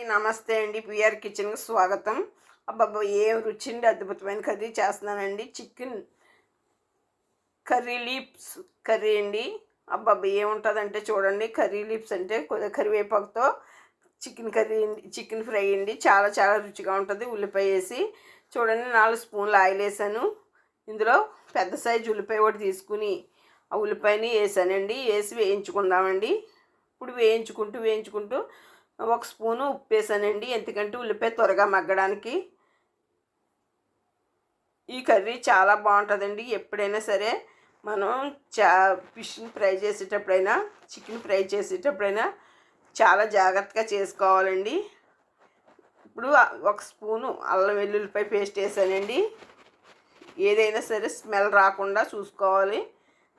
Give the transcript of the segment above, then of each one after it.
నమస్తే అండి. పిఆర్ కిచెన్కి స్వాగతం. అబ్బబ్బా, ఏం రుచి అండి! అద్భుతమైన కర్రీ చేస్తున్నానండి. చికెన్ కర్రీ లీవ్స్ కర్రీ అండి. అబ్బబ్బా, ఏముంటుందంటే చూడండి, కర్రీ లీవ్స్ అంటే కరివేపాకుతో చికెన్ కర్రీ అండి, చికెన్ ఫ్రై అండి. చాలా చాలా రుచిగా ఉంటుంది. ఉల్లిపాయ వేసి చూడండి, 4 స్పూన్లు ఆయిల్ వేసాను. ఇందులో పెద్ద సైజు ఉల్లిపాయ ఒకటి తీసుకుని ఆ ఉల్లిపాయని వేసానండి. వేసి వేయించుకుందామండి. ఇప్పుడు వేయించుకుంటూ 1 స్పూను ఉప్పు వేసానండి, ఎందుకంటే ఉల్లిపాయ త్వరగా మగ్గడానికి. ఈ కర్రీ చాలా బాగుంటుందండి. ఎప్పుడైనా సరే మనం ఫిష్ని ఫ్రై చేసేటప్పుడైనా, చికెన్ ఫ్రై చేసేటప్పుడైనా చాలా జాగ్రత్తగా చేసుకోవాలండి. ఇప్పుడు 1 స్పూను అల్లం వెల్లుల్లిపాయ పేస్ట్ వేసానండి. ఏదైనా సరే స్మెల్ రాకుండా చూసుకోవాలి.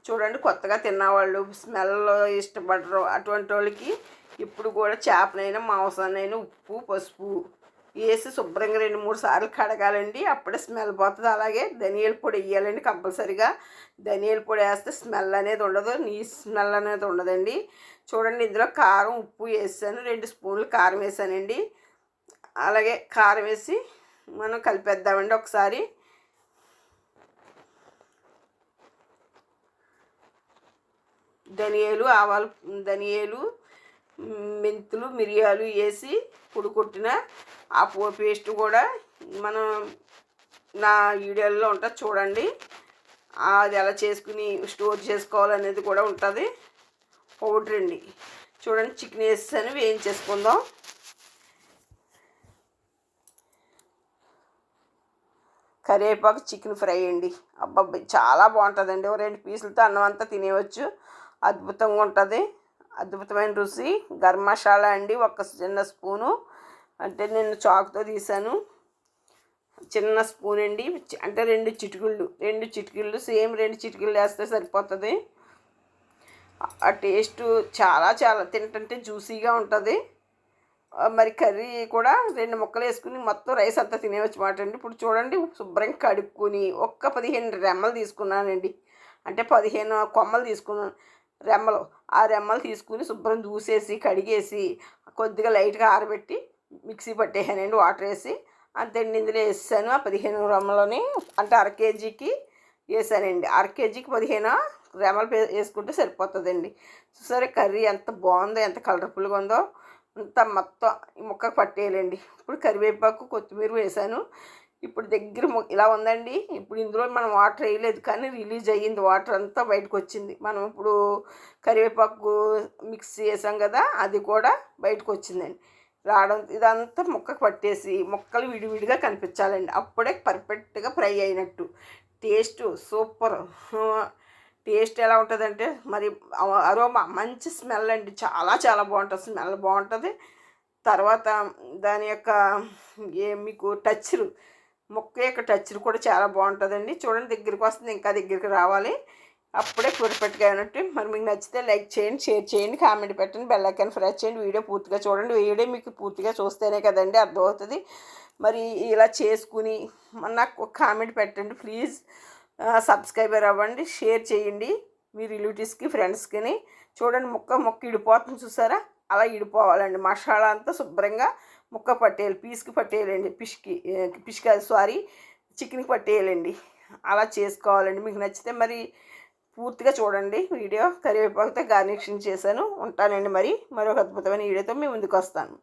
చూడండి, కొత్తగా తిన్నవాళ్ళు, స్మెల్ ఇష్టపడరు, అటువంటి వాళ్ళకి ఇప్పుడు కూడా చేపనైనా మాంసాన్నైనా ఉప్పు పసుపు వేసి శుభ్రంగా 2-3 సార్లు కడగాలండి. అప్పుడే స్మెల్ పోతుంది. అలాగే ధనియాల పొడి వేయాలండి కంపల్సరిగా. ధనియాల పొడి వేస్తే స్మెల్ అనేది ఉండదు, నీ స్మెల్ అనేది ఉండదండి. చూడండి, ఇందులో కారం ఉప్పు వేసాను. 2 స్పూన్లు కారం వేసానండి. అలాగే కారం వేసి మనం కలిపేద్దామండి ఒకసారి. ధనియాలు మెంతులు మిరియాలు వేసి పొడి కొట్టిన ఆ పేస్ట్ కూడా మనం నా వీడియోలో ఉంటుంది చూడండి. అది ఎలా చేసుకుని స్టోర్ చేసుకోవాలనేది కూడా ఉంటుంది. పౌడర్ అండి. చూడండి, చికెన్ వేసేసాను, వేయించేసుకుందాం. కరివేపాకు చికెన్ ఫ్రై అండి. అబ్బాబ్బా, చాలా బాగుంటుందండి. 2 పీసులతో అన్నం అంతా తినేయవచ్చు. అద్భుతంగా ఉంటుంది. అద్భుతమైన రుచి. గరం మసాలా అండి, 1 చిన్న స్పూను, అంటే నేను చాకుతో తీసాను. చిన్న స్పూన్ అండి, అంటే 2 చిటికీళ్ళు సేమ్ 2 చిటికీళ్ళు వేస్తే సరిపోతుంది. ఆ టేస్ట్ చాలా చాలా తింటుంటే జ్యూసీగా ఉంటుంది. మరి కర్రీ కూడా 2 ముక్కలు వేసుకుని మొత్తం రైస్ అంతా తినేవచ్చు మాట అండి. ఇప్పుడు చూడండి, శుభ్రంగా కడుక్కొని 15 రెమ్మలు తీసుకున్నానండి. అంటే 15 కొమ్మలు తీసుకున్నాను, రెమ్మలు. ఆ రెమ్మలు తీసుకుని శుభ్రం దూసేసి కడిగేసి కొద్దిగా లైట్గా ఆరబెట్టి మిక్సీ పట్టేసానండి, వాటర్ వేసి. అంతేండి, ఇందులో వేసాను. ఆ 15 రెమ్మలని అంటే 1/2 కేజీకి వేసానండి. 1/2 కేజీకి 15 రెమ్మలు వేసుకుంటే సరిపోతుందండి. సరే, కర్రీ ఎంత బాగుందో, ఎంత కలర్ఫుల్గా ఉందో అంతా మొత్తం ఈ ముక్కకు పట్టేయాలండి. ఇప్పుడు కరివేపాకు కొత్తిమీర వేసాను. ఇప్పుడు దగ్గర ఇలా ఉందండి. ఇప్పుడు ఇందులో మనం వాటర్ వేయలేదు, కానీ రిలీజ్ అయ్యింది, వాటర్ అంతా బయటకు వచ్చింది. మనం ఇప్పుడు కరివేపాకు మిక్స్ చేసాం కదా, అది కూడా బయటకు వచ్చిందండి. రావడం ఇదంతా ముక్కకు పట్టేసి ముక్కలు విడివిడిగా కనిపించాలండి. అప్పుడే పర్ఫెక్ట్గా ఫ్రై అయినట్టు. Taste super. టేస్ట్ ఎలా ఉంటుందంటే మరి అరోమా మంచి స్మెల్ అండి. చాలా చాలా బాగుంటుంది, స్మెల్ బాగుంటుంది. తర్వాత దాని యొక్క మీకు టచ్లు, ముక్క యొక్క టచ్లు కూడా చాలా బాగుంటుందండి. చూడండి, దగ్గరికి వస్తుంది, ఇంకా దగ్గరికి రావాలి. అప్పుడే పర్ఫెక్ట్గా అయినట్టు. మరి మీకు నచ్చితే లైక్ చేయండి, షేర్ చేయండి, కామెంట్ పెట్టండి, బెల్ ఐకాన్ ప్రెస్ చేయండి. వీడియో పూర్తిగా చూడండి. వీడియో మీకు పూర్తిగా చూస్తేనే కదండి అర్థమవుతుంది. మరి ఇలా చేసుకుని నాకు ఒక కామెంట్ పెట్టండి ప్లీజ్. సబ్స్క్రైబర్ అవ్వండి, షేర్ చేయండి మీ రిలేటివ్స్కి, ఫ్రెండ్స్కి. చూడండి, ముక్క ఇడిపోతుంది చూసారా, అలా ఇడిపోవాలండి. మసాలా అంతా శుభ్రంగా ముక్క పట్టేయాలి, పీస్కి పట్టేయాలండి, చికెన్కి పట్టేయాలండి. అలా చేసుకోవాలండి. మీకు నచ్చితే మరి పూర్తిగా చూడండి వీడియో. కరివేపాకుతో గార్నిషింగ్ చేశాను. ఉంటానండి. మరొక అద్భుతమైన వీడియోతో మీ ముందుకు వస్తాను.